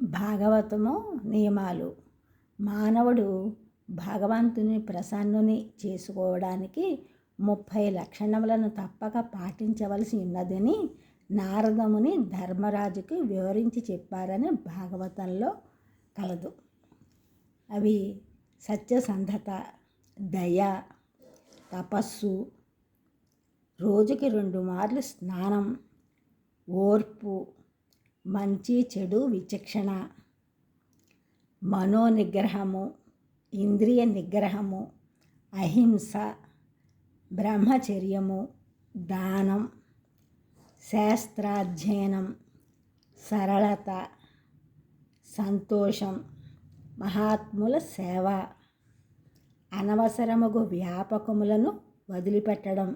భాగవతము నియమాలు. మానవుడు భగవంతుని ప్రసన్నుని చేసుకోవడానికి 30 లక్షణములను తప్పక పాటించవలసి ఉన్నదని నారదముని ధర్మరాజుకి వివరించి చెప్పారని భాగవతంలో కలదు. అవి సత్యసంధత, దయ, తపస్సు, రోజుకి 2 మార్లు స్నానం, ఓర్పు, మంచి చెడు విచక్షణ, మనోనిగ్రహము, ఇంద్రియ నిగ్రహము, అహింస, బ్రహ్మచర్యము, దానం, శాస్త్రాధ్యయనం, సరళత, సంతోషం, మహాత్ముల సేవ, అనవసరముగు వ్యాపకములను వదిలిపెట్టడం,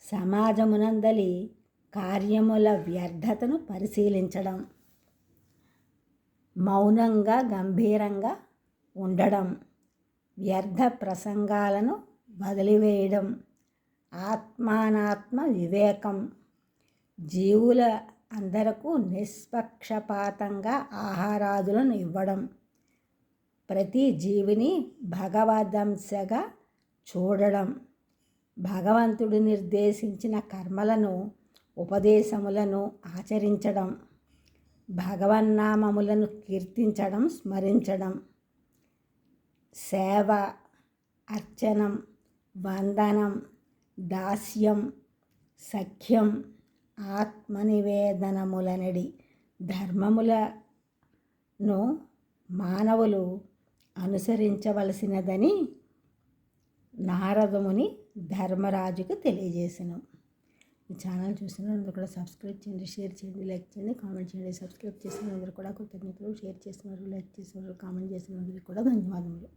సమాజమునందలి కార్యముల వ్యర్థతను పరిశీలించడం, మౌనంగా గంభీరంగా ఉండడం, వ్యర్థ ప్రసంగాలను వదిలివేయడం, ఆత్మానాత్మ వివేకం, జీవుల అందరకు నిష్పక్షపాతంగా ఆహారాదులను ఇవ్వడం, ప్రతి జీవిని భగవదంశగా చూడడం, భగవంతుడు నిర్దేశించిన కర్మలను ఉపదేశములను ఆచరించడం, భగవన్నామములను కీర్తించడం, స్మరించడం, సేవ, అర్చనం, వందనం, దాస్యం, సఖ్యం, ఆత్మనివేదనములనడి ధర్మములను మానవులు అనుసరించవలసినదని నారదముని ధర్మరాజుకు తెలియజేసెను. ఈ ఛానల్ చూసిన అందరూ కూడా సబ్స్క్రైబ్ చేయండి, షేర్ చేయండి, లైక్ చేయండి, కామెంట్ చేయండి. సబ్స్క్రైబ్ చేసిన అందరూ కూడా కృతజ్ఞతలు, షేర్ చేసినారు, లైక్ చేసినారు, కామెంట్ చేసినందుకు కూడా ధన్యవాదములు.